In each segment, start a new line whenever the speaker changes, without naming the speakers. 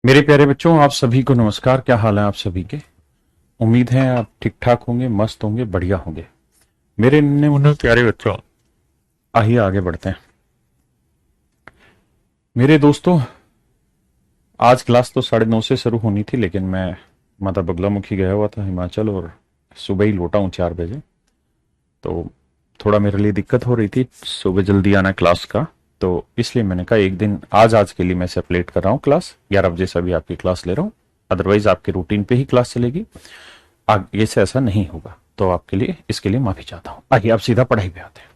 मेरे प्यारे बच्चों, आप सभी को नमस्कार। क्या हाल है आप सभी के? उम्मीद है आप ठीक ठाक होंगे, मस्त होंगे, बढ़िया होंगे। मेरे नन्हे मुन्ने प्यारे बच्चों, आइए आगे बढ़ते हैं। मेरे दोस्तों, आज क्लास तो 9:30 से शुरू होनी थी, लेकिन मैं माता बगलामुखी गया हुआ था हिमाचल, और सुबह ही लौटा हूँ 4 बजे। तो थोड़ा मेरे लिए दिक्कत हो रही थी सुबह जल्दी आना क्लास का। तो इसलिए मैंने कहा एक दिन आज के लिए मैं सेपरेट कर रहा हूँ क्लास। 11 बजे से अभी आपकी क्लास ले रहा हूँ। अदरवाइज आपके रूटीन पे ही क्लास चलेगी, आगे से ऐसा नहीं होगा। तो आपके लिए इसके लिए माफी चाहता हूं। आइए आप सीधा पढ़ाई पे आते हैं,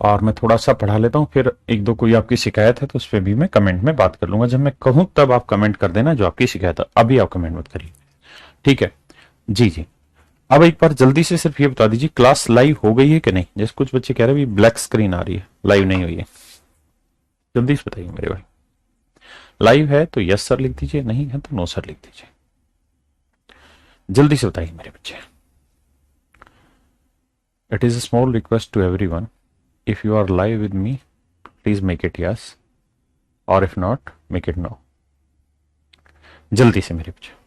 और मैं थोड़ा सा पढ़ा लेता हूं, फिर एक दो कोई आपकी शिकायत है तो उस पर भी मैं कमेंट में बात कर लूंगा। जब मैं कहूं तब आप कमेंट कर देना जो आपकी शिकायत है। अभी आप कमेंट मत करिए, ठीक है? जी जी। अब एक बार जल्दी से सिर्फ ये बता दीजिए, क्लास लाइव हो गई है कि नहीं? जैसे कुछ बच्चे कह रहे हैं ब्लैक स्क्रीन आ रही है, लाइव नहीं हुई है। जल्दी से बताइए मेरे भाई। लाइव है तो यस सर लिख दीजिए, नहीं है तो नो सर लिख दीजिए। जल्दी से बताइए मेरे बच्चे। It is a small request to everyone, if you are live with me, please make it yes, or if not, make it no. जल्दी से मेरे बच्चे।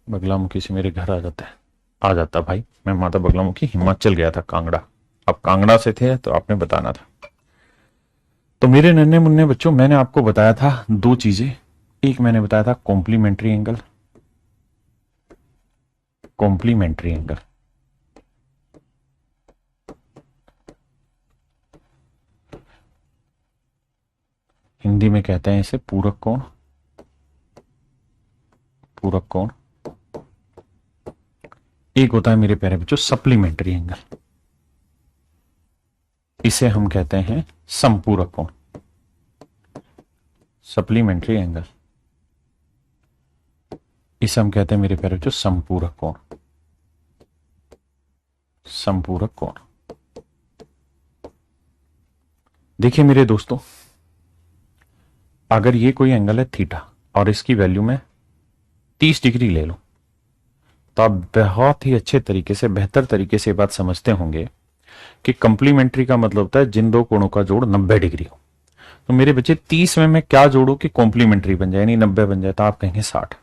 बगलामुखी से मेरे घर आ जाता भाई। मैं माता बगलामुखी हिमाचल गया था, कांगड़ा। अब कांगड़ा से थे तो आपने बताना था। तो मेरे नन्हे मुन्ने बच्चों, मैंने आपको बताया था दो चीजें। एक मैंने बताया था complementary angle. Complementary angle Hindi में कहते हैं इसे पूरक कोण। पूरक कोण। एक होता है मेरे प्यारे बच्चों सप्लीमेंट्री एंगल, इसे हम कहते हैं समपूरक कोण। सप्लीमेंट्री एंगल, इसे हम कहते हैं मेरे प्यारे बच्चों संपूरक कोण। संपूरक कोण। देखिए मेरे दोस्तों, अगर ये कोई एंगल है थीटा और इसकी वैल्यू में 30 डिग्री ले लो, तो आप बहुत ही अच्छे तरीके से, बेहतर तरीके से बात समझते होंगे कि कंप्लीमेंट्री का मतलब होता है जिन दो कोणों का जोड़ 90 डिग्री हो। तो मेरे बच्चे 30 में मैं क्या जोड़ू कि कॉम्प्लीमेंट्री बन जाए, यानी 90 बन जाए? तो आप कहेंगे 60।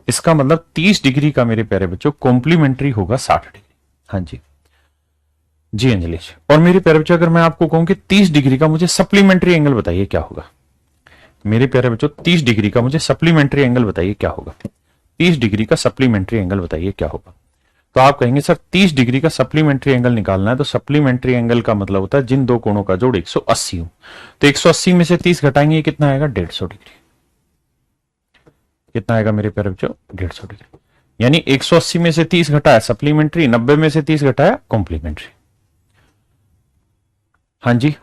इसका मतलब 30 डिग्री का मेरे प्यारे बच्चों कॉम्प्लीमेंट्री होगा 60 डिग्री। हाँ जी जी अंजलि। और मेरे प्यारे बच्चों, अगर मैं आपको कहूं कि 30 डिग्री का मुझे सप्लीमेंट्री एंगल बताइए, क्या होगा? मेरे प्यारे बच्चों, 30 डिग्री का मुझे सप्लीमेंट्री एंगल बताइए, क्या होगा? 30 डिग्री का सप्लीमेंट्री एंगल बताइए क्या होगा? तो आप कहेंगे सर 30 डिग्री का सप्लीमेंट्री एंगल निकालना है, तो सप्लीमेंट्री एंगल का मतलब होता है जिन दो कोणों का जोड़ 180 हो। तो 180 में से 30 घटाएंगे, कितना आएगा? 150 डिग्री। कितना आएगा मेरे प्यारे बच्चों? 150 डिग्री। यानी 180 में से 30 घटाया सप्लीमेंट्री, 90 में से 30 घटाया कॉम्प्लीमेंट्री। हाँ जी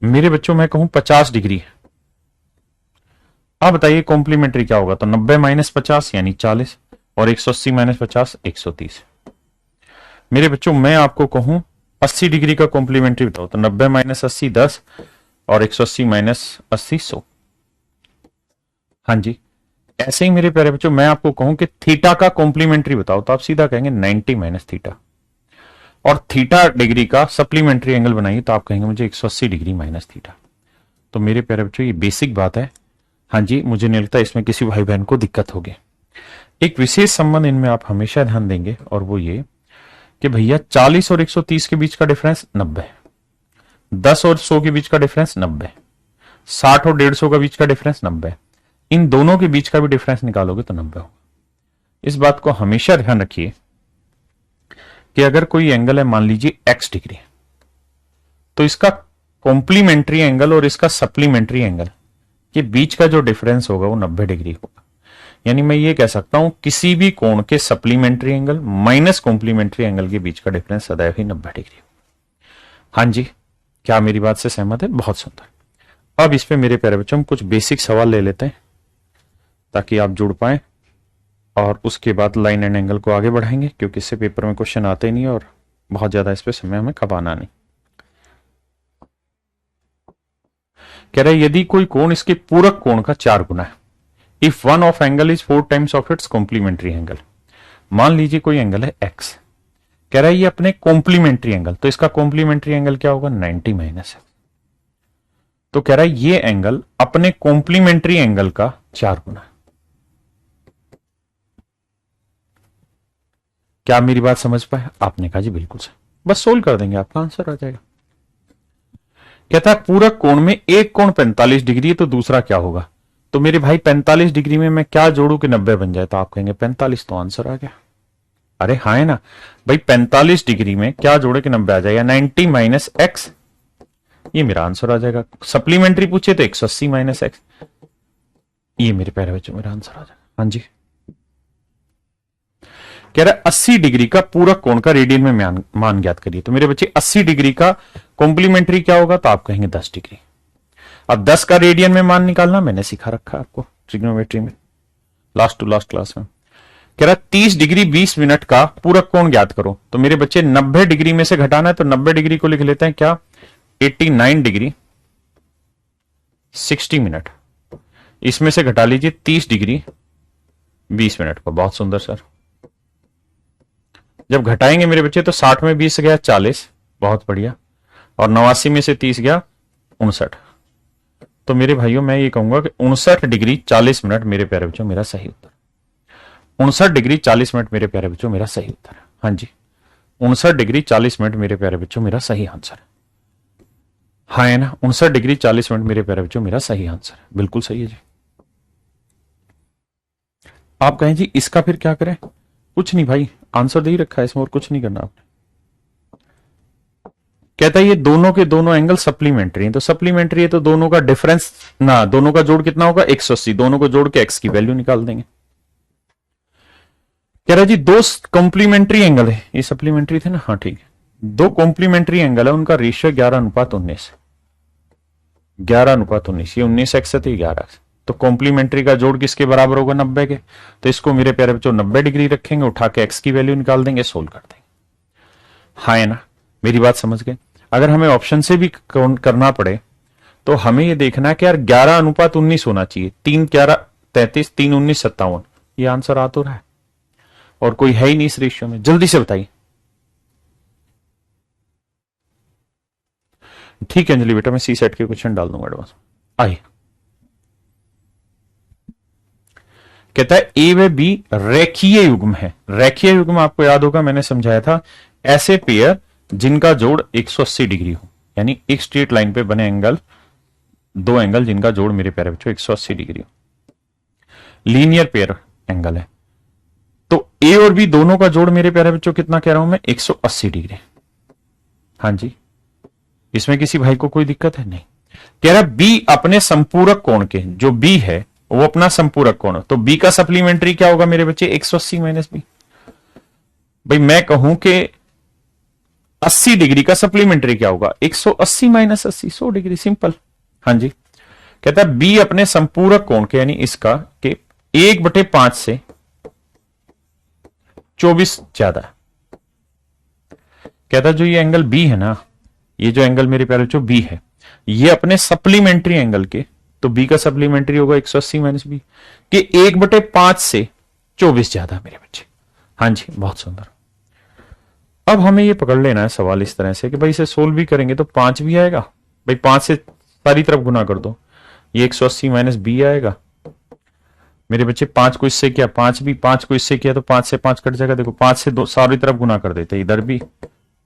मेरे बच्चों, मैं कहूं 50 डिग्री। अब बताइए कॉम्प्लीमेंट्री क्या होगा? तो 90 माइनस 50 यानी 40, और 180 माइनस 50 130। मेरे बच्चों, मैं आपको कहूं 80 डिग्री का कॉम्प्लीमेंट्री बताओ, तो 90 माइनस 80 10, और 180 माइनस 80 100। हाँ जी ऐसे ही मेरे प्यारे बच्चों, मैं आपको कहूं कि थीटा का कॉम्प्लीमेंट्री बताओ, तो आप सीधा कहेंगे 90 माइनस थीटा। और थीटा डिग्री का सप्लीमेंट्री एंगल बनाइए, तो आप कहेंगे मुझे 180 डिग्री माइनस थीटा। तो मेरे प्यारे बच्चों, ये बेसिक बात है। हाँ जी, मुझे नहीं लगता इसमें किसी भाई बहन को दिक्कत होगी। एक विशेष संबंध इनमें आप हमेशा ध्यान देंगे, और वो ये कि भैया 40 और 130 के बीच का डिफरेंस 90, 10 और 100 के बीच का डिफरेंस 90, 60 और 150 का बीच का डिफरेंस 90। इन दोनों के बीच का भी डिफरेंस निकालोगे तो 90 होगा। इस बात को हमेशा ध्यान रखिए कि अगर कोई एंगल है, मान लीजिए x डिग्री, तो इसका कॉम्प्लीमेंट्री एंगल और इसका सप्लीमेंट्री एंगल के बीच का जो डिफरेंस होगा वो 90 डिग्री होगा। यानी मैं ये कह सकता हूं किसी भी कोण के supplementary angle minus complementary angle के बीच का डिफरेंस सदैव ही 90 डिग्री होगा। हाँ जी, क्या मेरी बात से सहमत है? बहुत सुंदर। अब इस पे मेरे प्यारे बच्चों, हम कुछ बेसिक सवाल ले लेते हैं ताकि आप जुड़ पाए, और उसके बाद लाइन एंड एंगल को आगे बढ़ाएंगे, क्योंकि इससे पेपर में क्वेश्चन आते ही नहीं और बहुत ज्यादा इस पे समय हमें खपाना नहीं। कह रहा है यदि कोई कोण इसके पूरक कोण का 4 गुना है, if one of angle is 4 times of its complementary angle. मान लीजिए कोई एंगल है x, कह रहा है ये अपने कॉम्प्लीमेंट्री एंगल, तो इसका कॉम्प्लीमेंट्री एंगल क्या होगा? 90 माइनस है। तो कह रहा है ये एंगल अपने कॉम्प्लीमेंट्री एंगल का 4 गुना है। क्या आप मेरी बात समझ पाए? आपने कहा जी बिल्कुल सही, बस सोल्व कर देंगे आपका आंसर आ जाएगा। कहता है पूरक कोण में एक कोण 45 डिग्री है तो दूसरा क्या होगा? तो मेरे भाई 45 डिग्री में मैं क्या जोड़ू कि 90 बन जाए? तो आप कहेंगे 45, तो आंसर आ गया। अरे हाँ है ना भाई, 45 डिग्री में क्या जोड़े कि 90 आ जाएगा? 90 माइनस एक्स, ये मेरा आंसर आ जाएगा। सप्लीमेंट्री पूछे तो 180 माइनस एक्स, ये मेरे प्यारे बच्चों मेरा आंसर आ जाएगा। हाँ जी, कह रहा है 80 डिग्री का पूरक कोण का रेडियन में मान ज्ञात करिए। तो मेरे बच्चे 80 डिग्री का कॉम्प्लीमेंट्री क्या होगा? तो आप कहेंगे 10 डिग्री। अब 10 का रेडियन में मान निकालना मैंने सिखा रखा है आपको ट्रिग्नोमेट्री में, लास्ट टू लास्ट क्लास में। कह रहा 30 डिग्री 20 मिनट का पूरक कोण ज्ञात करो। तो मेरे बच्चे 90 डिग्री में से घटाना है, तो 90 डिग्री को लिख लेते हैं क्या? 89 डिग्री 60 मिनट, इसमें से घटा लीजिए 30 डिग्री 20 मिनट को। बहुत सुंदर सर। जब घटाएंगे मेरे बच्चे तो 60 में 20 गया 40, बहुत बढ़िया, और 89 में से 30 गया 59। तो मेरे भाइयों मैं ये कहूंगा कि 59 डिग्री 40 मिनट मेरे प्यारे बच्चों मेरा सही उत्तर। 59 डिग्री 40 मिनट मेरे प्यारे बच्चों मेरा सही उत्तर है। हाँ जी, 59 डिग्री 40 मिनट मेरे प्यारे बच्चों मेरा सही आंसर है। हाँ है ना, 59 डिग्री 40 मिनट मेरे प्यारे बच्चों मेरा सही आंसर है, बिल्कुल सही है जी। आप कहें जी इसका फिर क्या करें? कुछ नहीं भाई, आंसर दे ही रखा है इसमें, और कुछ नहीं करना आपने। कहता है ये दोनों के दोनों एंगल सप्लीमेंट्री हैं, तो सप्लीमेंट्री है तो दोनों का डिफरेंस ना, दोनों का जोड़ कितना होगा? 180, दोनों को जोड़ के एक्स की वैल्यू निकाल देंगे। कह रहा है जी दो कॉम्प्लीमेंट्री एंगल है, ये सप्लीमेंट्री थे ना, हाँ ठीक है, दो कॉम्प्लीमेंट्री एंगल है, उनका रेशियो 11:19, 11:19, ये 19 एक्स है तो 11। तो कॉम्प्लीमेंट्री का जोड़ किसके बराबर होगा? 90 के। तो इसको मेरे प्यारे बच्चों 90 डिग्री रखेंगे, उठा के एक्स की वैल्यू निकाल देंगे, सोल्व कर देंगे। हाँ है ना, मेरी बात समझ गए? अगर हमें ऑप्शन से भी करना पड़े तो हमें यह देखना है कि यार 11:19 होना चाहिए। 3 11 33, 3 19 57, ये आंसर आ तो रहा है, और कोई है ही नहीं इस रेशियो में। जल्दी से बताइए। ठीक है अंजलि बेटा, मैं सी सेट के क्वेश्चन डाल दूंगा एडवांस। आइए, कहता है ए व बी रेखीय युग्म है। रेखीय युग्म आपको याद होगा, मैंने समझाया था, ऐसे पेयर जिनका जोड़ 180 डिग्री हो, यानी एक स्ट्रेट लाइन पे बने एंगल, दो एंगल जिनका जोड़ मेरे प्यारे बच्चों 180 डिग्री हो, लीनियर पेयर एंगल है। तो ए और बी दोनों का जोड़ मेरे प्यारे बच्चों कितना कह रहा हूं मैं? 180 डिग्री। हाँ जी, इसमें किसी भाई को कोई दिक्कत है? नहीं। कह रहा बी अपने संपूरक कोण के, जो बी है वो अपना संपूरक कोण, तो बी का सप्लीमेंट्री क्या होगा मेरे बच्चे? 180 माइनस बी। भाई मैं कहूं कि 80 डिग्री का सप्लीमेंट्री क्या होगा? 180 माइनस 80, 100 डिग्री, सिंपल। हाँ जी, कहता है बी अपने संपूरक कोण के, यानी इसका के 1/5 से 24 ज्यादा है। कहता है जो ये एंगल बी है ना, ये जो एंगल मेरे प्यारे बच्चों बी है, ये अपने सप्लीमेंट्री एंगल के, तो बी का सप्लीमेंट्री होगा 180 माइनस बी के 1/5 से 24 ज्यादा मेरे बच्चे। हाँ जी, बहुत सुंदर। अब हमें ये पकड़ लेना है सवाल इस तरह से कि भाई इसे सोल्व भी करेंगे तो 5 भी आएगा, भाई 5 से सारी तरफ गुना कर दो, ये 180 माइनस बी आएगा मेरे बच्चे। 5 को इससे किया 5 भी, 5 को इससे किया तो 5 से 5 कट जाएगा। देखो 5 से दो सारी तरफ गुना कर देते, इधर भी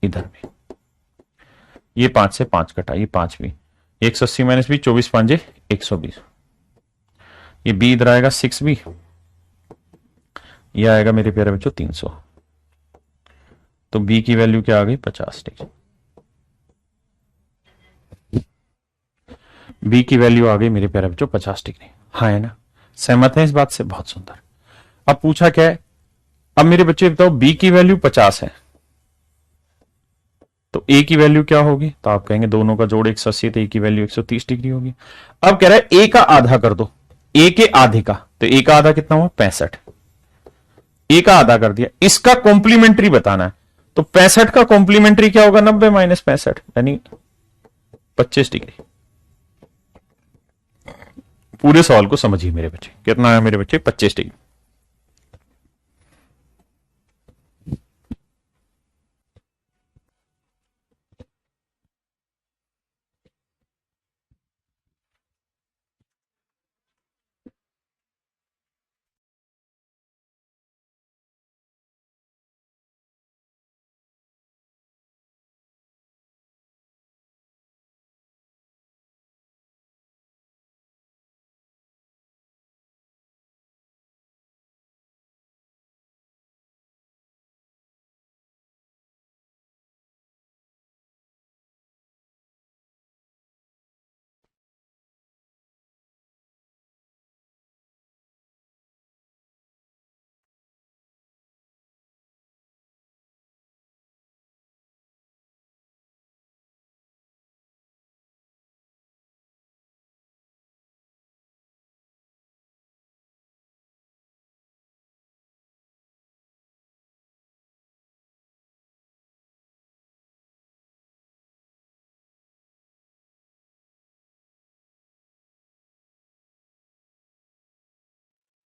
इधर भी, ये 5 से 5 कटा, ये 5 भी, 180 माइनस बी, 24 5 120, ये बी इधर आएगा 6 बी, ये आएगा मेरे प्यारे बच्चों 300। तो बी की वैल्यू क्या आ गई? 50 डिग्री। बी की वैल्यू आ गई मेरे प्यारे बच्चों 50 डिग्री। हाँ है ना, सहमत है इस बात से? बहुत सुंदर। अब पूछा क्या है? अब मेरे बच्चे बताओ बी की वैल्यू 50 है तो ए की वैल्यू क्या होगी? तो आप कहेंगे दोनों का जोड़ 180, तो ए की वैल्यू 130 डिग्री होगी। अब कह रहा है ए का आधा कर दो, ए के आधे का, तो ए का आधा कितना हुआ? 65। ए का आधा कर दिया, इसका कॉम्प्लीमेंट्री बताना है, तो 65 का कॉम्प्लीमेंट्री क्या होगा? 90 माइनस 65, यानी 25 डिग्री। पूरे सवाल को समझिए मेरे बच्चे, कितना है मेरे बच्चे? 25 डिग्री।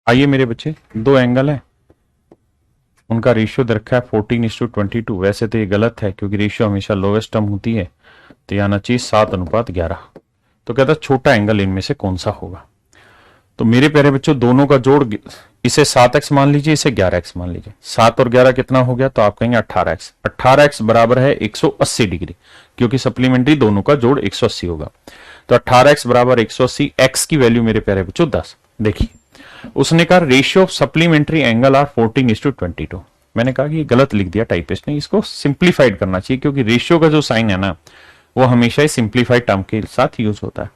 आइए मेरे बच्चे, दो एंगल है, उनका रेशियो दे रखा है 14:22। वैसे तो ये गलत है क्योंकि रेशियो हमेशा लोवेस्ट टर्म होती है, तो ये आना चाहिए 7:11। तो कहता है छोटा एंगल इनमें से कौन सा होगा। तो मेरे प्यारे बच्चों दोनों का जोड़, इसे 7x मान लीजिए, इसे 11x मान लीजिए। 7 और 11 कितना हो गया, तो आप कहेंगे 18x। 18x बराबर है 180 डिग्री, क्योंकि सप्लीमेंट्री दोनों का जोड़ 180 होगा। तो 18x बराबर 180, x की वैल्यू मेरे प्यारे बच्चों 10। देखिए उसने कहा ratio of supplementary angle are 14:22। मैंने कहा कि ये गलत लिख दिया टाइपिस्ट ने, इसको सिंप्लीफाइड करना चाहिए, क्योंकि रेशियो का जो साइन है ना वो हमेशा ही सिंप्लीफाइड टर्म के साथ यूज होता है।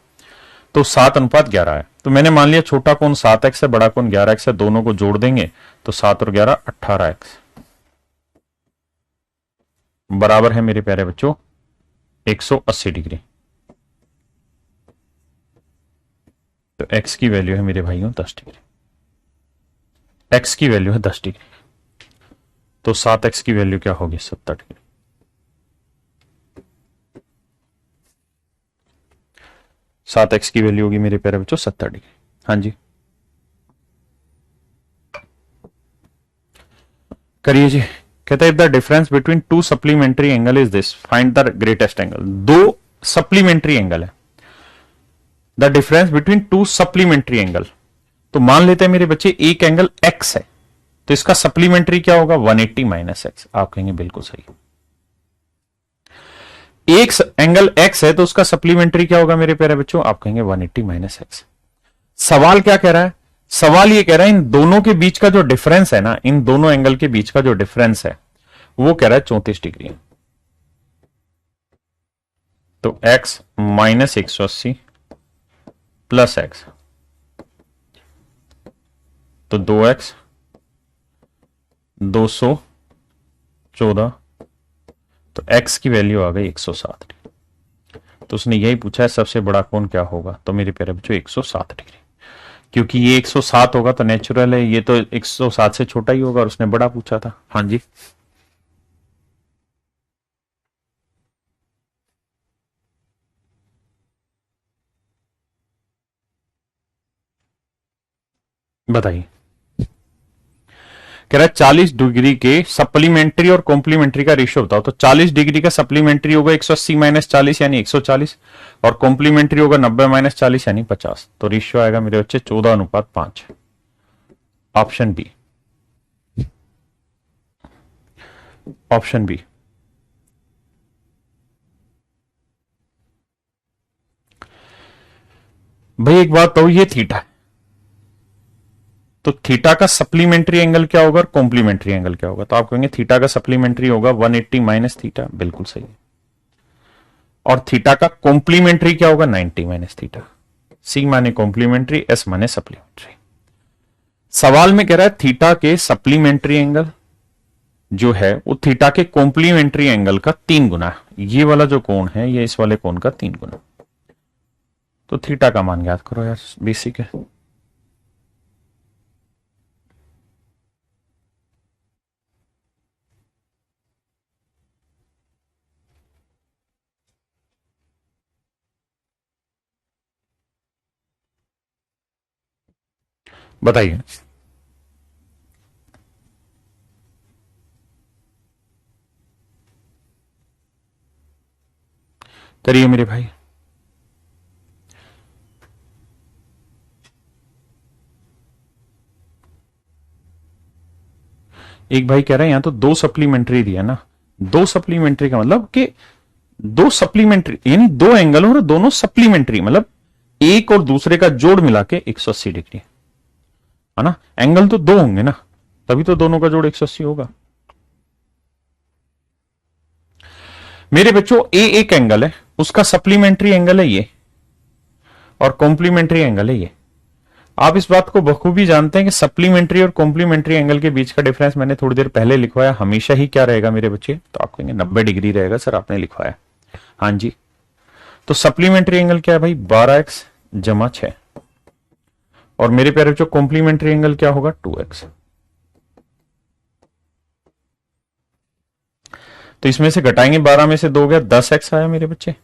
तो 7:11 है, तो मैंने मान लिया छोटा कोण 7x है, बड़ा कोण 11x है, दोनों को जोड़ देंगे तो 7 और 11 18x बराबर है मेरे प्यारे बच्चों 180 डिग्री। तो x की वैल्यू है मेरे भाइयों 10 डिग्री, x की वैल्यू है 10 डिग्री। तो 7x की वैल्यू क्या होगी, 70 डिग्री। 7x की वैल्यू होगी मेरे प्यारे बच्चों 70 डिग्री। हाँ जी करिए जी। कहता है if the difference between two supplementary angle is this, find the greatest angle. दो सप्लीमेंट्री एंगल है, the difference between two supplementary angle. तो मान लेते हैं मेरे बच्चे एक एंगल x है, तो इसका सप्लीमेंट्री क्या होगा 180 माइनस एक्स। आप कहेंगे बिल्कुल सही। एक एंगल x है तो उसका सप्लीमेंट्री क्या होगा मेरे प्यारे बच्चों, आप कहेंगे 180 माइनस एक्स। सवाल क्या कह रहा है, सवाल ये कह रहा है इन दोनों के बीच का जो डिफरेंस है ना, इन दोनों एंगल के बीच का जो डिफरेंस है वो कह रहा है 34 डिग्री। तो x माइनस 180 प्लस एक्स, तो 2x 214, तो x की वैल्यू आ गई 107 डिग्री। तो उसने यही पूछा है सबसे बड़ा कोण क्या होगा, तो मेरे प्यारे बच्चों 107 डिग्री। क्योंकि ये 107 होगा तो नेचुरल है ये तो 107 से छोटा ही होगा, और उसने बड़ा पूछा था। हाँ जी बताइए। कह रहा है 40 डिग्री के सप्लीमेंट्री और कॉम्प्लीमेंट्री का रेशियो बताओ। तो 40 डिग्री का सप्लीमेंट्री होगा 180 माइनस 40 यानी 140, और कॉम्प्लीमेंट्री होगा 90 माइनस 40 यानी 50। तो रेशियो आएगा मेरे बच्चे 14:5। Option B, option B. भाई एक बात तो ये थीटा है, तो थीटा का सप्लीमेंट्री एंगल क्या होगा और कॉम्प्लीमेंट्री एंगल क्या होगा, तो आप कहेंगे थीटा का सप्लीमेंट्री होगा 180 माइनस थीटा, बिल्कुल सही है। और थीटा का कॉम्प्लीमेंट्री क्या होगा 90 माइनस थीटा। सी माने कॉम्प्लीमेंट्री, एस माने सप्लीमेंट्री। सवाल में कह रहा है थीटा के सप्लीमेंट्री एंगल जो है वो थीटा के कॉम्प्लीमेंट्री एंगल का 3 गुना है। ये वाला जो कोण है ये इस वाले कोण का 3 गुना। तो थीटा का मान याद करो यार, बेसिक है। बताइए। करिए मेरे भाई। एक भाई कह रहे हैं यहां तो 2 सप्लीमेंट्री दिया ना, 2 सप्लीमेंट्री का मतलब कि 2 सप्लीमेंट्री यानी 2 एंगल और दोनों सप्लीमेंट्री, मतलब एक और दूसरे का जोड़ मिला के 180 डिग्री है ना। एंगल तो 2 होंगे ना, तभी तो दोनों का जोड़ 180 होगा। मेरे बच्चों ए एक एंगल है, उसका सप्लीमेंट्री एंगल है ये, और कॉम्प्लीमेंट्री एंगल है ये। आप इस बात को बखूबी जानते हैं कि सप्लीमेंट्री और कॉम्प्लीमेंट्री एंगल के बीच का डिफरेंस मैंने थोड़ी देर पहले लिखवाया, हमेशा ही क्या रहेगा मेरे बच्चे, तो आप कहेंगे 90 डिग्री रहेगा सर, आपने लिखवाया। हाँ जी, तो सप्लीमेंट्री एंगल क्या है भाई 12x जमा 6, और मेरे प्यारे बच्चों कॉम्प्लीमेंट्री एंगल क्या होगा 2x। तो इसमें से घटाएंगे 12 में से 2 गया 10x आया मेरे बच्चे,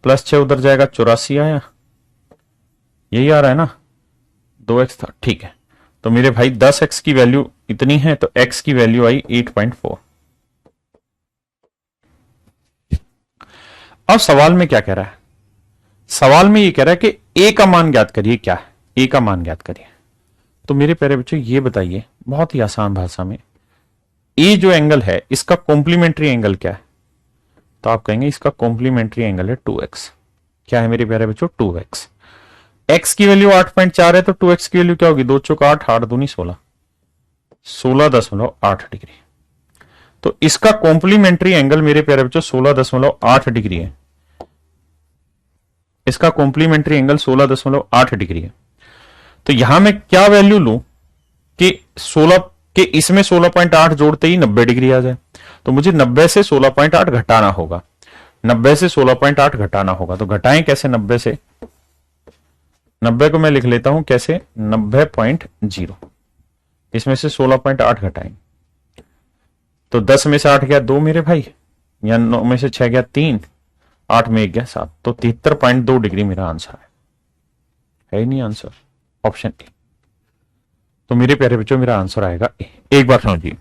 प्लस 6 उधर जाएगा 84 आया, यही आ रहा है ना, 2x था, ठीक है। तो मेरे भाई 10x की वैल्यू इतनी है, तो x की वैल्यू आई 8.4। अब सवाल में क्या कह रहा है? सवाल में ये कह रहा है कि a का मान ज्ञात करिए। क्या है? a का मान ज्ञात करिए। तो मेरे प्यारे बच्चों ये बताइए बहुत ही आसान भाषा में, a जो एंगल है इसका कॉम्प्लीमेंट्री एंगल क्या है? तो आप कहेंगे इसका कॉम्प्लीमेंट्री एंगल है 2x। क्या है मेरे प्यारे बच्चों? 2x। x की वैल्यू 8.4 है, तो 2x की वैल्यू क्या होगी? 2 चौका 8, 8 दूनी 16, 16.8 डिग्री। तो इसका कॉम्प्लीमेंट्री एंगल मेरे प्यारे बच्चों 16.8 डिग्री है। इसका कॉम्प्लीमेंट्री एंगल 16.8 डिग्री है। तो यहां मैं क्या वैल्यू लूं कि 16 के इसमें 16.8 जोड़ते ही 90 डिग्री आ जाए। तो मुझे 90 से 16.8 घटाना होगा। 90 से 16.8 घटाना होगा। तो घटाएं कैसे 90 से? 90 को मैं लिख लेता हूं कैसे? 90.0। इसमें से 16.8 घटाएं तो 10 में से 8 गया 2 मेरे भाई, या 9 में से 6 गया 3, 8 में 1 गया 7। तो 73.2 डिग्री मेरा आंसर है ही नहीं आंसर? Option A. तो मेरे प्यारे बच्चों मेरा आंसर आएगा ए। एक बार समझिए,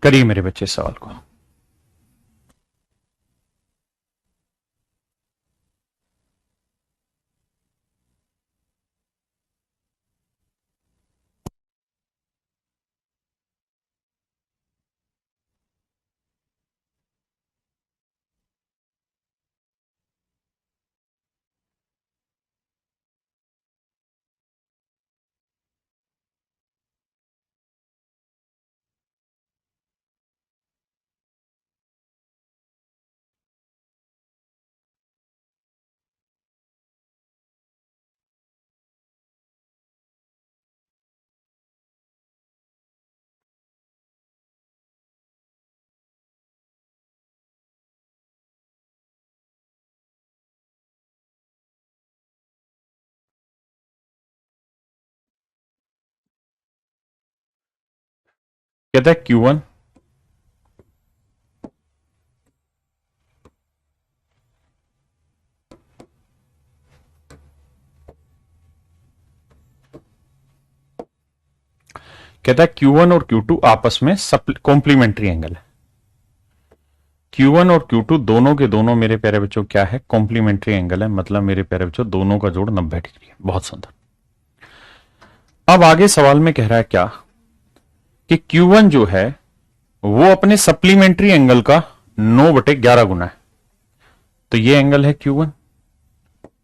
करिए मेरे बच्चे सवाल को। कहता है Q1 कहता है Q1 और Q2 आपस में कॉम्प्लीमेंट्री एंगल है। Q1 और Q2 दोनों के दोनों मेरे प्यारे बच्चों क्या है? कॉम्प्लीमेंट्री एंगल है। मतलब मेरे प्यारे बच्चों दोनों का जोड़ 90 डिग्री है। बहुत सुंदर। अब आगे सवाल में कह रहा है क्या कि Q1 जो है वो अपने सप्लीमेंट्री एंगल का 9/11 गुना है। तो ये एंगल है Q1,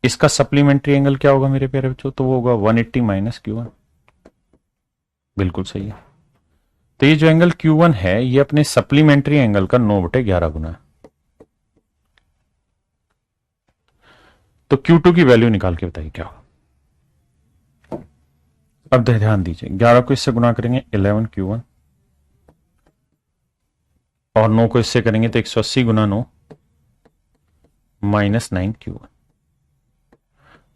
इसका सप्लीमेंट्री एंगल क्या होगा मेरे प्यारे बच्चों? तो वो होगा 180 माइनस Q1। बिल्कुल सही है। तो ये जो एंगल Q1 है ये अपने सप्लीमेंट्री एंगल का 9/11 गुना है। तो Q2 की वैल्यू निकाल के बताइए क्या होगा। अब ध्यान दीजिए, 11 को इससे गुना करेंगे 11 Q1, और 9 को इससे करेंगे तो 180 गुना 9 माइनस 9 Q1।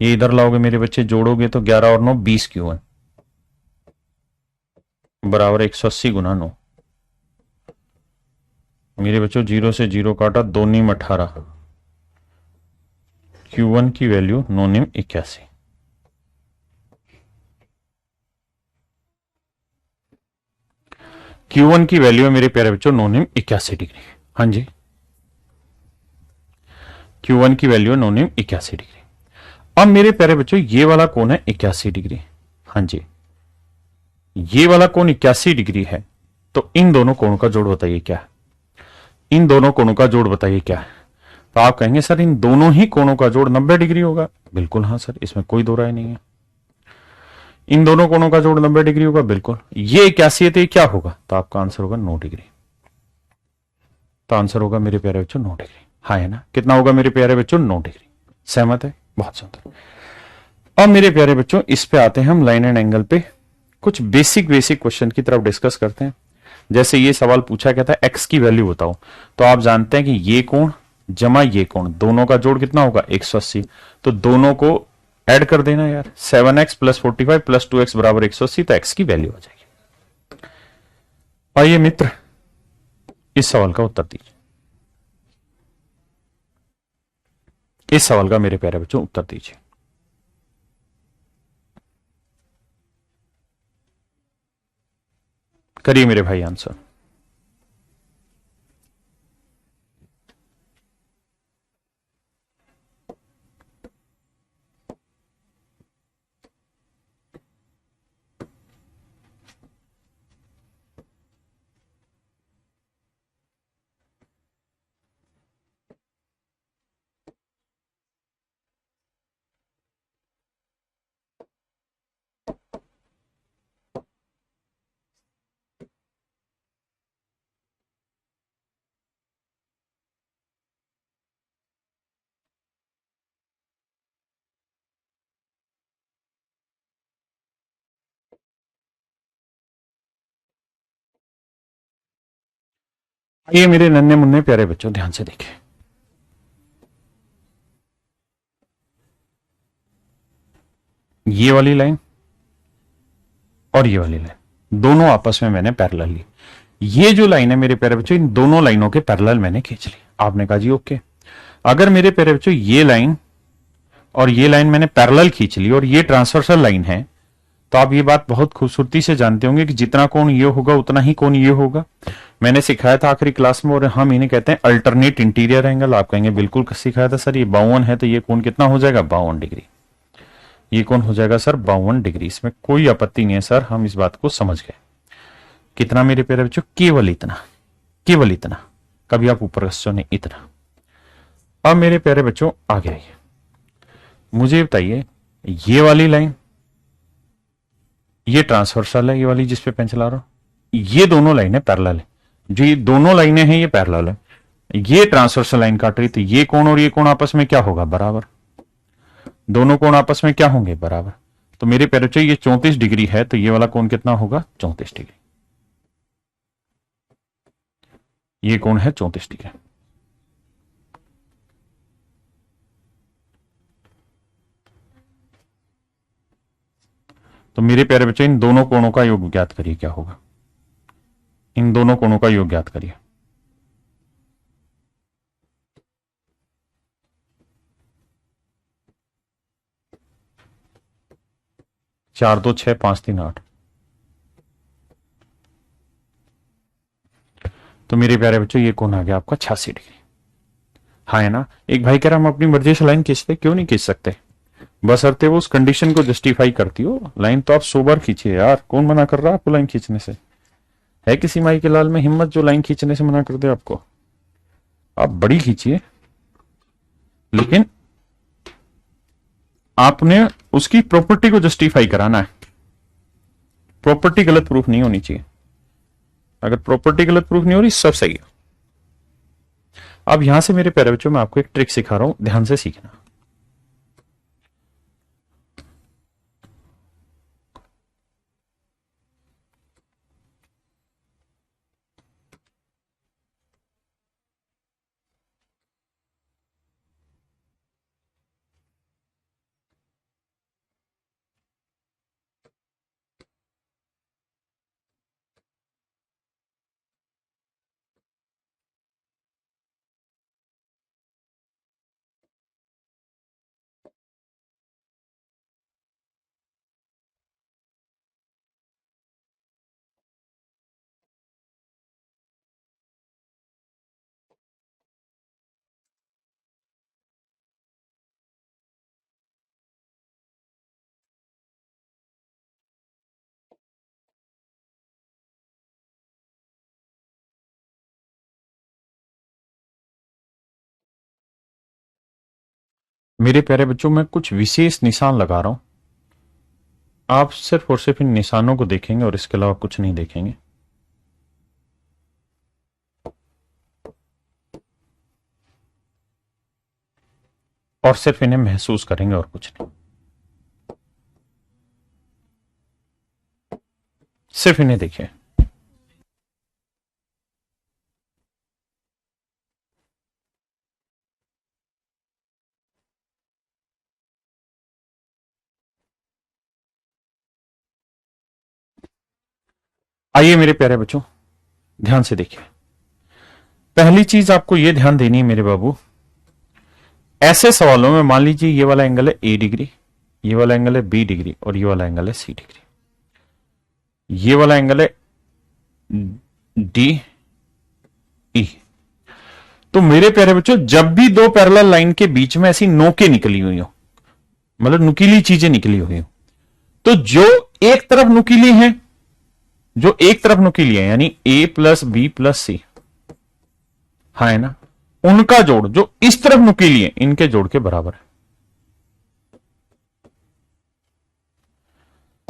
ये इधर लाओगे मेरे बच्चे, जोड़ोगे तो 11 और 9 20 Q1 बराबर 180 गुना 9। मेरे बच्चों 0 से 0 काटा, 2 नीम 18, Q1 की वैल्यू 9 नीम 81। Q1 की वैल्यू है मेरे प्यारे बच्चों 9 नीम 81 डिग्री। हाँ जी। Q1 की वैल्यू है नो नेम 81 डिग्री। अब मेरे प्यारे बच्चों ये वाला कोण है 81 डिग्री। हाँ जी, ये वाला कोण 81 डिग्री है, तो इन दोनों कोणों का जोड़ बताइए क्या है? इन दोनों कोणों का जोड़ बताइए क्या है? तो आप कहेंगे सर इन दोनों ही कोणों का जोड़ 90 डिग्री होगा। बिल्कुल हाँ सर, इसमें कोई दो राय नहीं है। इन दोनों कोणों का जोड़ 90 डिग्री होगा, बिल्कुल। ये 81 है तो ये क्या होगा? तो आपका आंसर होगा 9 डिग्री। तो आंसर होगा मेरे प्यारे बच्चों 9 डिग्री। हाँ है ना? कितना होगा मेरे प्यारे बच्चों? 9 डिग्री। सहमत है? बहुत सुंदर। अब मेरे प्यारे बच्चों इस पे आते हैं हम लाइन एंड एंगल पे। कुछ बेसिक बेसिक क्वेश्चन की तरफ डिस्कस करते हैं। जैसे ये सवाल पूछा गया था एक्स की वैल्यू बताओ, तो आप जानते हैं कि ये कोण जमा ये कोण दोनों का जोड़ कितना होगा? 180। तो दोनों को ऐड कर देना यार, 7x प्लस 45 प्लस 2x बराबर 180, तो x की वैल्यू आ जाएगी। आइए मित्र इस सवाल का उत्तर दीजिए। इस सवाल का मेरे प्यारे बच्चों उत्तर दीजिए। करिए मेरे भाई आंसर। ये मेरे नन्हे मुन्ने प्यारे बच्चों ध्यान से देखें। ये वाली लाइन और ये वाली लाइन दोनों आपस में मैंने पैरेलल ली। ये जो लाइन है मेरे प्यारे बच्चों, इन दोनों लाइनों के पैरेलल मैंने खींच ली। आपने कहा जी ओके। अगर मेरे प्यारे बच्चों ये लाइन और ये लाइन मैंने पैरेलल खींच ली और ये ट्रांसवर्सल लाइन है, तो आप ये बात बहुत खूबसूरती से जानते होंगे कि जितना कोण ये होगा उतना ही कोण ये होगा। मैंने सिखाया था आखिरी क्लास में, और हम इन्हें कहते हैं अल्टरनेट इंटीरियर एंगल। आप कहेंगे बिल्कुल सिखाया था सर, ये 52 है तो ये कोण कितना हो जाएगा? 52 डिग्री। ये कोण हो जाएगा सर 52 डिग्री। इसमें कोई आपत्ति नहीं है सर, हम इस बात को समझ गए। कितना मेरे प्यारे बच्चों? केवल इतना, केवल इतना। कभी आप ऊपर नहीं, इतना। अब मेरे प्यारे बच्चों आगे आइए, मुझे बताइए ये वाली लाइन, ये ट्रांसवर्सल है, ये वाली जिसपे पेन चला रहा हूं, ये दोनों लाइनें पैरेलल है। जो ये दोनों लाइनें हैं ये पैरेलल है। ये ट्रांसवर्सल लाइन काट रही, तो ये कोण और ये कोण आपस में क्या होगा? बराबर। दोनों कोण आपस में क्या होंगे? बराबर। तो मेरे प्यारे बच्चों ये 34 डिग्री है, तो ये वाला कोण कितना होगा? 34 डिग्री। ये कोण है 34 डिग्री। तो मेरे प्यारे बच्चों इन दोनों कोणों का योग ज्ञात करिए क्या होगा? इन दोनों कोणों का योग ज्ञात करिए। 4 2 6 5 3 8। तो मेरे प्यारे बच्चों ये कोण आ गया आपका 86 डिग्री। हाँ है ना? एक भाई कह रहा हम अपनी मर्जी से लाइन खींचते, क्यों नहीं खींच सकते? बशर्ते वो उस कंडीशन को जस्टिफाई करती हो। लाइन तो आप 100 बार खींचिए यार, कौन मना कर रहा है आपको लाइन खींचने से? है किसी माई के लाल में हिम्मत जो लाइन खींचने से मना कर दे आपको? आप बड़ी खींचिए, लेकिन आपने उसकी प्रॉपर्टी को जस्टिफाई कराना है। प्रॉपर्टी गलत प्रूफ नहीं होनी चाहिए। अगर प्रॉपर्टी गलत प्रूफ नहीं हो रही सब सही है। अब यहां से मेरे प्यारे बच्चों मैं आपको एक ट्रिक सिखा रहा हूं, ध्यान से सीखना। मेरे प्यारे बच्चों, मैं कुछ विशेष निशान लगा रहा हूं, आप सिर्फ और सिर्फ इन निशानों को देखेंगे और इसके अलावा कुछ नहीं देखेंगे। और सिर्फ इन्हें महसूस करेंगे और कुछ नहीं। सिर्फ इन्हें देखिए। आइए मेरे प्यारे बच्चों, ध्यान से देखिए। पहली चीज आपको यह ध्यान देनी है मेरे बाबू, ऐसे सवालों में मान लीजिए ये वाला एंगल है ए डिग्री, ये वाला एंगल है बी डिग्री और ये वाला एंगल है सी डिग्री। ये वाला एंगल है डी ई। तो मेरे प्यारे बच्चों, जब भी दो पैरेलल लाइन के बीच में ऐसी नोकें निकली हुई हो, मतलब नुकीली चीजें निकली हुई हो, तो जो एक तरफ नुकीली है, जो एक तरफ नुकीली है यानी ए प्लस बी प्लस सी, हाँ है ना, उनका जोड़ जो इस तरफ नुकीली है इनके जोड़ के बराबर है।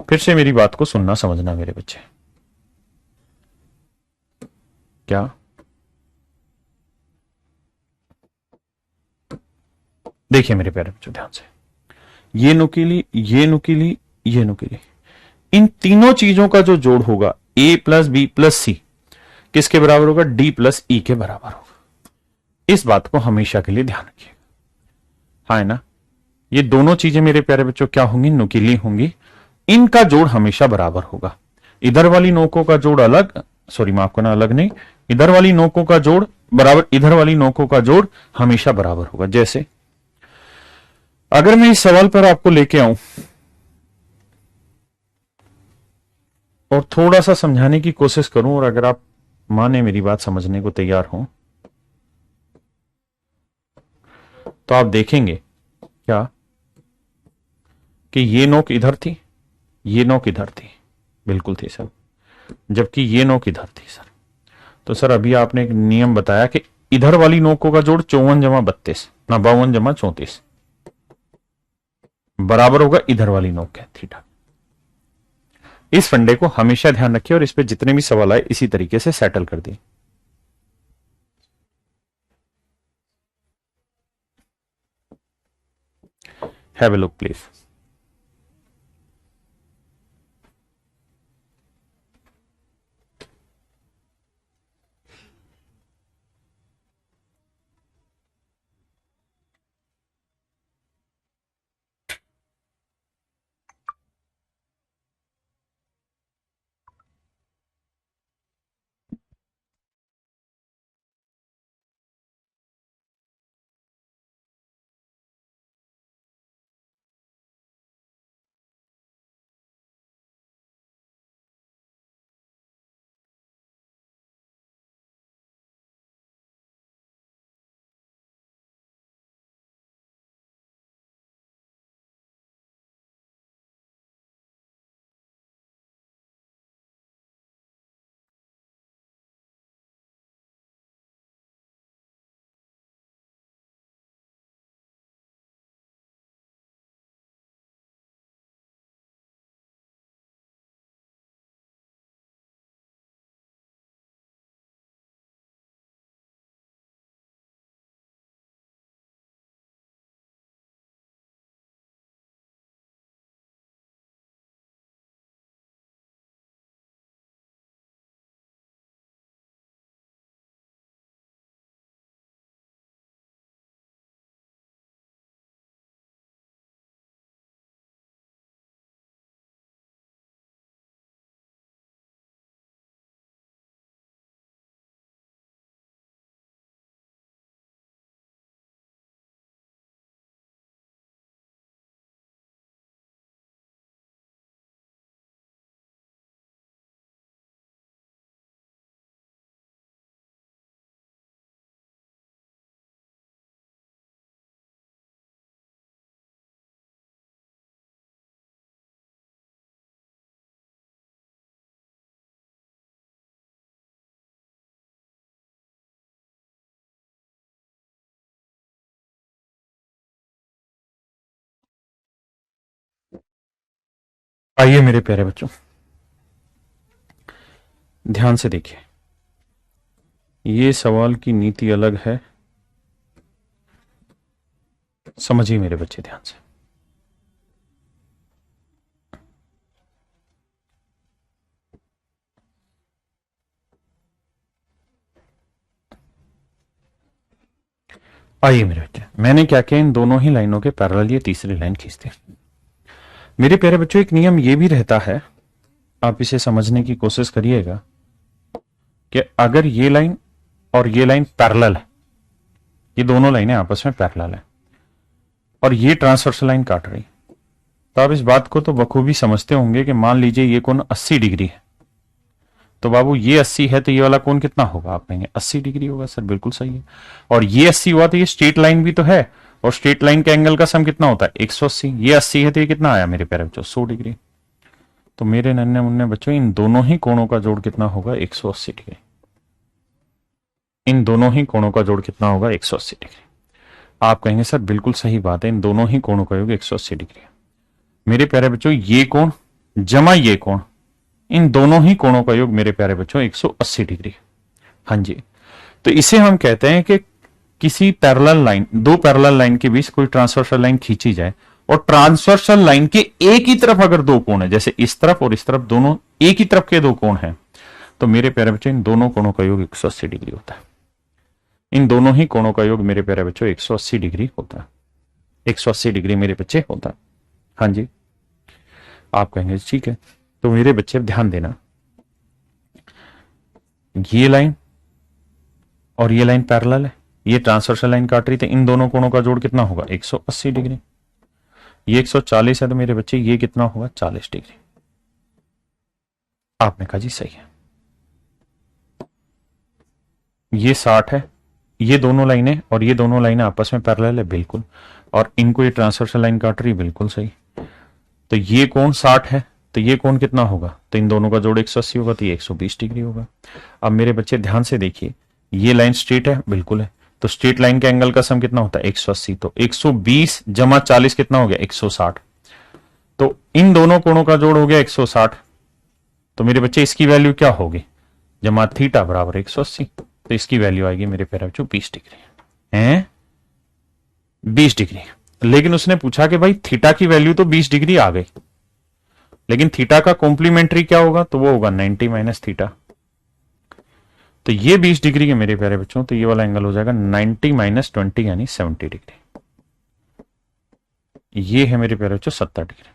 फिर से मेरी बात को सुनना समझना मेरे बच्चे। क्या देखिए मेरे प्यारे बच्चों ध्यान से, ये नुकीली, ये नुकीली, ये नुकीली, इन तीनों चीजों का जो जोड़ होगा ए प्लस बी प्लस सी किसके बराबर होगा? डी प्लस ई के बराबर होगा। इस बात को हमेशा के लिए ध्यान रखिएगा, हाँ है ना। ये दोनों चीजें मेरे प्यारे बच्चों क्या होंगी? नुकीली होंगी। इनका जोड़ हमेशा बराबर होगा। इधर वाली नोकों का जोड़ अलग, सॉरी माफ करना, अलग नहीं, इधर वाली नोकों का जोड़ बराबर, इधर वाली नोकों का जोड़ हमेशा बराबर होगा। जैसे अगर मैं इस सवाल पर आपको लेके आऊं और थोड़ा सा समझाने की कोशिश करूं, और अगर आप माने मेरी बात समझने को तैयार हो, तो आप देखेंगे क्या कि ये नोक इधर थी, ये नोक इधर थी, बिल्कुल थी सर, जबकि ये नोक इधर थी सर। तो सर अभी आपने एक नियम बताया कि इधर वाली नोकों का जोड़ 54 जमा 32 ना 52 जमा 34 बराबर होगा इधर वाली नोक है थीटा। इस फंडे को हमेशा ध्यान रखिए और इस पे जितने भी सवाल आए इसी तरीके से सेटल कर दिए। Have a look please. आइए मेरे प्यारे बच्चों, ध्यान से देखिए, ये सवाल की नीति अलग है, समझिए मेरे बच्चे ध्यान से। आइए मेरे बच्चे, मैंने क्या किया, इन दोनों ही लाइनों के पैरेलल ये तीसरी लाइन खींचते हैं। मेरे प्यारे बच्चों, एक नियम ये भी रहता है, आप इसे समझने की कोशिश करिएगा कि अगर ये लाइन और ये लाइन पैरेलल है, ये दोनों लाइनें आपस में पैरेलल है और ये ट्रांसवर्सल लाइन काट रही, तो आप इस बात को तो बखूबी समझते होंगे कि मान लीजिए ये कोण 80 डिग्री है, तो बाबू ये 80 है तो ये वाला कोण कितना होगा, आप कहेंगे 80 डिग्री होगा। सर बिल्कुल सही है। और ये 80 हुआ तो ये स्ट्रेट लाइन भी तो है, और स्ट्रेट लाइन के एंगल का सम कितना होता है 180। ये 80 है तो ये कितना आया मेरे प्यारे बच्चों 100 डिग्री। तो मेरे नन्हे मुन्ने बच्चों, इन दोनों ही कोणों का जोड़ कितना होगा 180 डिग्री। इन दोनों ही कोणों का जोड़ कितना होगा 180 डिग्री। आप कहेंगे सर बिल्कुल सही बात है, इन दोनों ही कोणों का योग 180 डिग्री है। मेरे प्यारे बच्चों, ये कोण जमा ये कोण, इन दोनों ही कोणों का योग मेरे प्यारे बच्चों 180 डिग्री। हाँ जी, तो इसे हम कहते हैं कि किसी पैरेलल लाइन, दो पैरेलल लाइन के बीच कोई ट्रांसवर्सल लाइन खींची जाए और ट्रांसवर्सल लाइन के एक ही तरफ अगर दो कोण है, जैसे इस तरफ और इस तरफ, दोनों एक ही तरफ के दो कोण हैं, तो मेरे प्यारे बच्चों इन दोनों कोणों का योग 180 डिग्री होता है। इन दोनों ही कोणों का योग मेरे प्यारे बच्चों 180 डिग्री होता है। 180 डिग्री मेरे बच्चे होता है। हाँ जी, आप कहेंगे ठीक है। तो मेरे बच्चे ध्यान देना, ये लाइन और ये लाइन पैरेलल है, ये ट्रांसवर्सल लाइन काट रही, तो इन दोनों कोणों का जोड़ कितना होगा 180 डिग्री। ये 140 है तो मेरे बच्चे ये कितना होगा 40 डिग्री। आपने कहा जी सही है। ये 60 है, ये दोनों लाइनें और ये दोनों लाइनें आपस में पैरेलल है बिल्कुल, और इनको ये ट्रांसवर्सल लाइन काट रही बिल्कुल सही। तो ये कोण 60 है तो ये कोण कितना होगा, तो इन दोनों का जोड़ 180 होगा, तो ये 120 डिग्री होगा। अब मेरे बच्चे ध्यान से देखिए, ये लाइन स्ट्रेट है बिल्कुल है, तो स्ट्रेट लाइन के एंगल का सम कितना होता है 180, तो 120 जमा 40 कितना हो गया 160। तो इन दोनों कोणों का जोड़ हो गया 160। तो मेरे बच्चे इसकी वैल्यू क्या होगी, जमा थीटा बराबर 180, तो इसकी वैल्यू आएगी मेरे प्यारे बच्चों 20 डिग्री है, 20 डिग्री। लेकिन उसने पूछा कि भाई थीटा की वैल्यू तो 20 डिग्री आ गई, लेकिन थीटा का कॉम्प्लीमेंट्री क्या होगा, तो वो होगा 90 माइनस थीटा। तो ये 20 डिग्री के मेरे प्यारे बच्चों, तो ये वाला एंगल हो जाएगा 90 माइनस 20 यानी 70 डिग्री। ये है मेरे प्यारे बच्चों 70 डिग्री।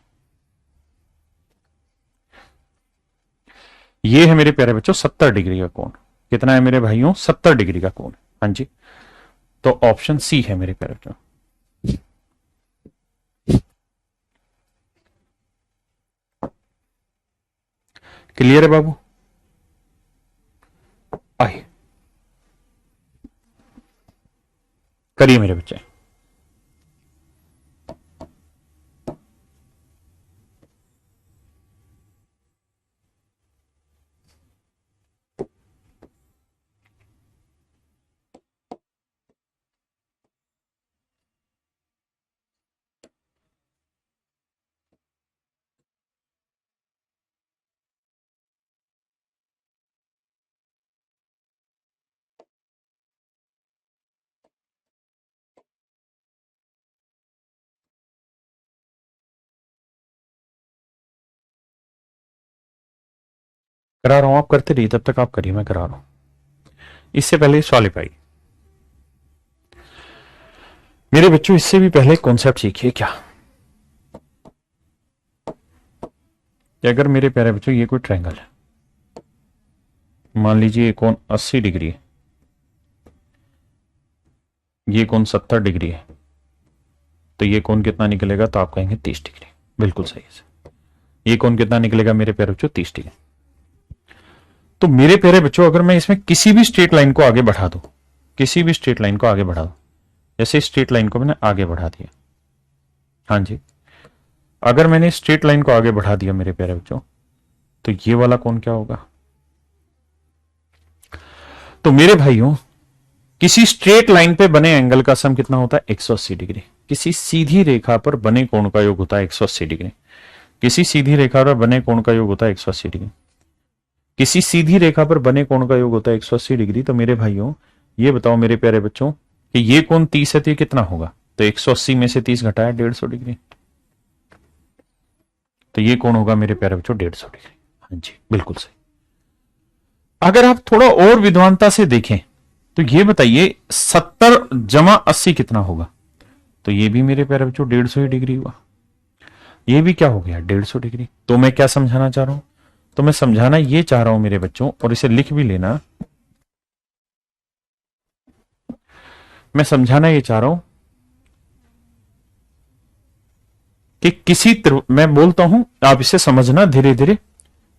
ये है मेरे प्यारे बच्चों 70 डिग्री का कोण। कितना है मेरे भाइयों 70 डिग्री का कोण। हाँ जी, तो ऑप्शन सी है मेरे प्यारे बच्चों। क्लियर है बाबू? आइए करिए मेरे बच्चे। करा रहा हूं, आप करते रहिए, तब तक आप करिए, मैं करा रहा हूं। इससे पहले सॉलिफाई मेरे बच्चों, इससे भी पहले कॉन्सेप्ट सीखिए क्या, कि अगर मेरे प्यारे बच्चों ये कोई ट्रायंगल है, मान लीजिए ये कोण 80 डिग्री है, ये कोण 70 डिग्री है, तो ये कोण कितना निकलेगा, तो आप कहेंगे 30 डिग्री। बिल्कुल सही है। ये कोण कितना निकलेगा मेरे प्यारे बच्चों 30 डिग्री। तो मेरे प्यारे बच्चों, अगर मैं इसमें किसी भी स्ट्रेट लाइन को आगे बढ़ा दूं, किसी भी स्ट्रेट लाइन को आगे बढ़ा दूं, जैसे स्ट्रेट लाइन को मैंने आगे बढ़ा दिया, हाँ जी, अगर मैंने स्ट्रेट लाइन को आगे बढ़ा दिया मेरे प्यारे बच्चों, तो ये वाला कोण क्या होगा, तो मेरे भाइयों किसी स्ट्रेट लाइन पे बने एंगल का सम कितना होता है 180 डिग्री। किसी सीधी रेखा पर बने कोण का योग होता है 180 डिग्री। किसी सीधी रेखा पर बने कोण का योग होता है 180 डिग्री। किसी सीधी रेखा पर बने कोण का योग होता है 180 डिग्री। तो मेरे भाइयों ये बताओ मेरे प्यारे बच्चों कि ये कोण 30 है तो ये कितना होगा? तो 180 में से 30 घटाया 150 डिग्री, तो ये कोण होगा मेरे प्यारे बच्चों 150 डिग्री। हाँ जी बिल्कुल सही। अगर आप थोड़ा और विद्वानता से देखें तो ये बताइए 70 जमा 80 कितना होगा? तो ये भी मेरे प्यारे बच्चों 150 ही डिग्री हुआ। ये भी क्या हो गया? 150 डिग्री। तो मैं क्या समझाना चाह रहा हूं? तो मैं समझाना ये चाह रहा हूं मेरे बच्चों, और इसे लिख भी लेना, मैं समझाना ये चाह रहा हूं कि मैं बोलता हूं, आप इसे समझना धीरे धीरे,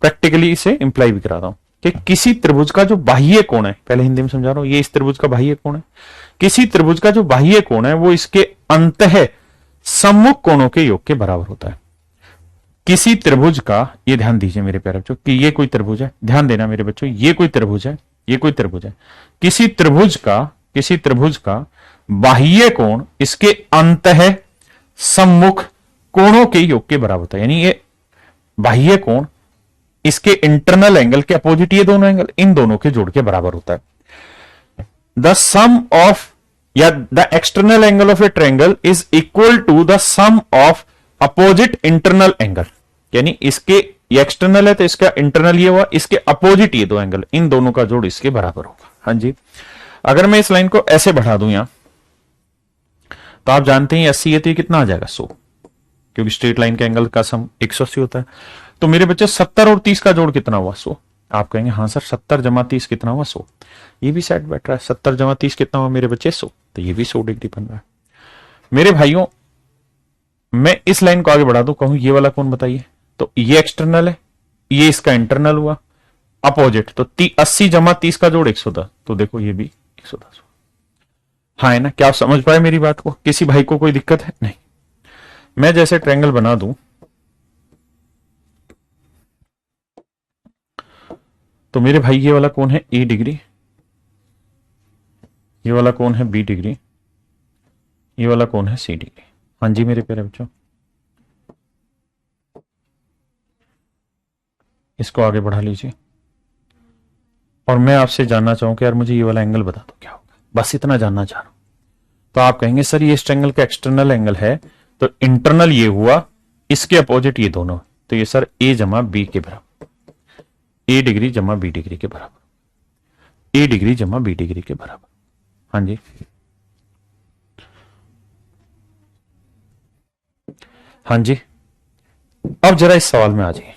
प्रैक्टिकली इसे इंप्लाई भी करा रहा हूं कि किसी त्रिभुज का जो बाह्य कोण है, पहले हिंदी में समझा रहा हूं, ये इस त्रिभुज का बाह्य कोण है। किसी त्रिभुज का जो बाह्य कोण है वो इसके अंतः सम्मुख कोणों के योग के बराबर होता है। किसी त्रिभुज का, ये ध्यान दीजिए मेरे प्यारे बच्चों कि ये कोई त्रिभुज है, ध्यान देना मेरे बच्चों, ये कोई त्रिभुज है, ये कोई त्रिभुज है। किसी त्रिभुज का बाह्य कोण इसके अंतः सम्मुख कोणों के योग के बराबर होता है। यानी ये बाह्य कोण इसके इंटरनल एंगल के अपोजिट, ये दोनों एंगल, इन दोनों के जोड़ के बराबर होता है। द सम ऑफ या the external angle of a triangle is equal to the sum of opposite internal angle. यानी इसके ये एक्सटर्नल है तो इसका इंटरनल ये हुआ, इसके अपोजिट ये दो एंगल, इन दोनों का जोड़ इसके बराबर होगा। हाँ जी। अगर मैं इस लाइन को ऐसे बढ़ा दूं यहां, तो आप जानते हैं 80 है तो ये कितना आ जाएगा? 100, क्योंकि स्ट्रेट लाइन के एंगल का सम 180 होता है। तो मेरे बच्चे 70 और 30 का जोड़ कितना हुआ? 100। आप कहेंगे हाँ सर 70 जमा 30 कितना हुआ? 100। ये भी सेट बैठ रहा है। 70 जमा 30 कितना हुआ मेरे बच्चे? 100। तो ये भी 100 डिग्री बन रहा है। मेरे भाइयों मैं इस लाइन को आगे बढ़ा दूं, कहूं ये वाला कौन बताइए? तो ये एक्सटर्नल है, ये इसका इंटरनल हुआ, अपोजिट। तो 80 जमा 30 का जोड़ 110। तो देखो ये भी 110। हाँ है ना? क्या आप समझ पाए मेरी बात को? किसी भाई को कोई दिक्कत है? नहीं। मैं जैसे ट्रायंगल बना दूं, तो मेरे भाई ये वाला कौन है? ए डिग्री, ये वाला कौन है? बी डिग्री, ये वाला कौन है? सी डिग्री। हाँ जी मेरे प्यारे बच्चों, इसको आगे बढ़ा लीजिए, और मैं आपसे जानना चाहूं कि यार मुझे ये वाला एंगल बता दो क्या होगा, बस इतना जानना चाह रहा हूं। तो आप कहेंगे सर ये इस ट्रायंगल का एक्सटर्नल एंगल है, तो इंटरनल ये हुआ, इसके अपोजिट ये दोनों, तो ये सर ए जमा बी के बराबर, ए डिग्री जमा बी डिग्री के बराबर, ए डिग्री जमा बी डिग्री के बराबर। हाँ जी। हाँ जी। अब जरा इस सवाल में आ जाइए,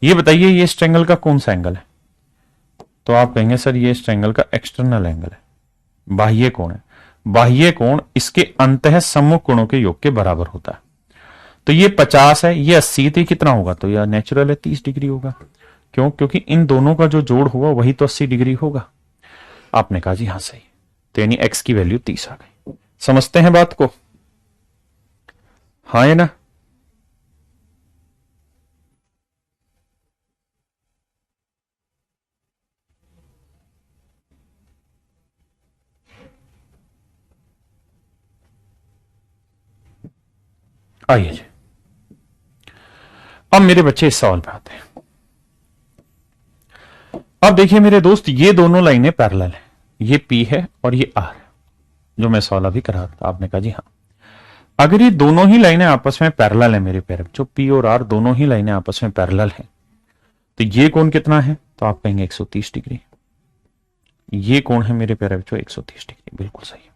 ये बताइए ये इस ट्रायंगल का कौन सा एंगल है? तो आप कहेंगे सर ये इस ट्रायंगल का एक्सटर्नल एंगल है, बाह्य कोण है। बाह्य कोण इसके अंतः सम्मुख कोणों के योग के बराबर होता है। तो ये 50 है, ये 80, तो कितना होगा? तो यह नेचुरल है, 30 डिग्री होगा। क्यों? क्योंकि इन दोनों का जो जोड़ होगा वही तो 80 डिग्री होगा। आपने कहा जी हाँ सही। तो यानी x की वैल्यू 30 आ गई। समझते हैं बात को? हाँ है ना? आइए जी, अब मेरे बच्चे इस सवाल पे आते हैं। अब देखिए मेरे दोस्त, ये दोनों लाइनें पैरेलल हैं, ये P है और ये R है, जो मैं सवाल अभी करा था। आपने कहा जी हाँ। अगर ये दोनों ही लाइनें आपस में पैरेलल है मेरे प्यारे बच्चों, P और R दोनों ही लाइनें आपस में पैरेलल हैं, तो ये कोण कितना है? तो आप कहेंगे 130 डिग्री। ये कोण है मेरे प्यारे बच्चों 130 डिग्री। बिल्कुल सही है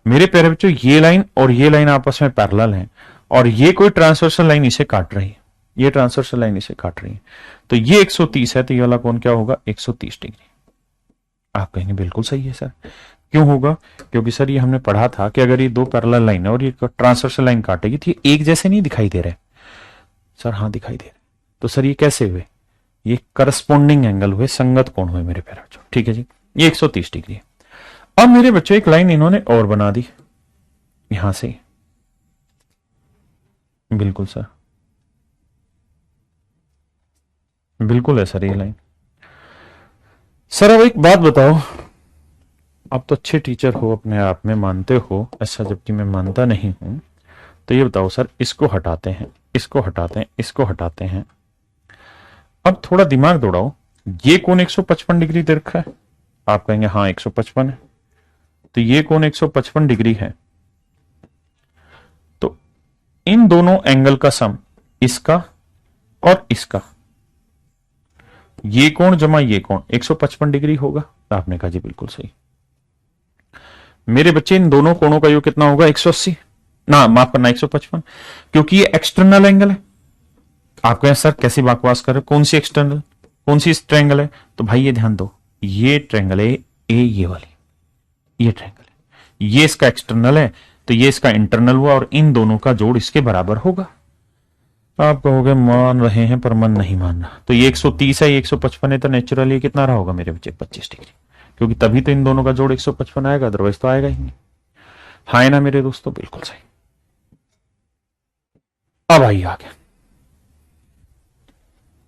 मेरे प्यारे बच्चों। ये लाइन और ये लाइन आपस में पैरेलल हैं, और ये कोई ट्रांसवर्सल लाइन इसे काट रही है, ये ट्रांसवर्सल लाइन इसे काट रही है, तो ये 130 है, तो ये वाला कोण क्या होगा? 130 डिग्री। आप कहेंगे बिल्कुल सही है सर। क्यों होगा? क्योंकि सर ये हमने पढ़ा था कि अगर ये दो पैरेलल लाइन है और ये ट्रांसवर्सल लाइन काटेगी तो ये एक जैसे नहीं दिखाई दे रहे। सर हाँ दिखाई दे रहे। तो सर ये कैसे हुए? ये करस्पॉन्डिंग एंगल हुए, संगत कोण हुए मेरे प्यारे बच्चों। ठीक है जी, ये 130 डिग्री है। अब मेरे बच्चों एक लाइन इन्होंने और बना दी यहां से। बिल्कुल सर, बिल्कुल है सर ये लाइन। सर अब एक बात बताओ, आप तो अच्छे टीचर हो, अपने आप में मानते हो ऐसा, जबकि मैं मानता नहीं हूं, तो ये बताओ सर, इसको हटाते हैं, इसको हटाते हैं, इसको हटाते हैं। अब थोड़ा दिमाग दौड़ाओ, ये कोण 155 डिग्री दे रखा है, आप कहेंगे हाँ 155 है, तो ये कोण 155 डिग्री है। तो इन दोनों एंगल का सम, इसका और इसका, ये कोण जमा ये कोण 155 डिग्री होगा। तो आपने कहा जी बिल्कुल सही। मेरे बच्चे इन दोनों कोणों का योग कितना होगा? 180 ना, माफ करना 155, क्योंकि ये एक्सटर्नल एंगल है। आप कहें सर कैसी बकवास कर रहे हो, कौन सी एक्सटर्नल, कौन सी ट्रायंगल है? तो भाई ये ध्यान दो, ये ट्रायंगल है ए, ये वाली, ये ट्रायंगल है, ये इसका एक्सटर्नल है, तो ये इसका इंटरनल हुआ, और इन दोनों का जोड़ इसके बराबर होगा। आप कहोगे मान रहे हैं पर मन नहीं मान रहा, तो ये 130 है, ये 155 है, तो नेचुरली कितना रहा होगा मेरे बच्चे? 25 डिग्री, क्योंकि तभी तो इन दोनों का जोड़ 155 आएगा, अदरवाइज तो आएगा ही नहीं। हाँ ना मेरे दोस्तों, बिल्कुल सही। अब आइए आगे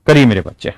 करिए मेरे बच्चे।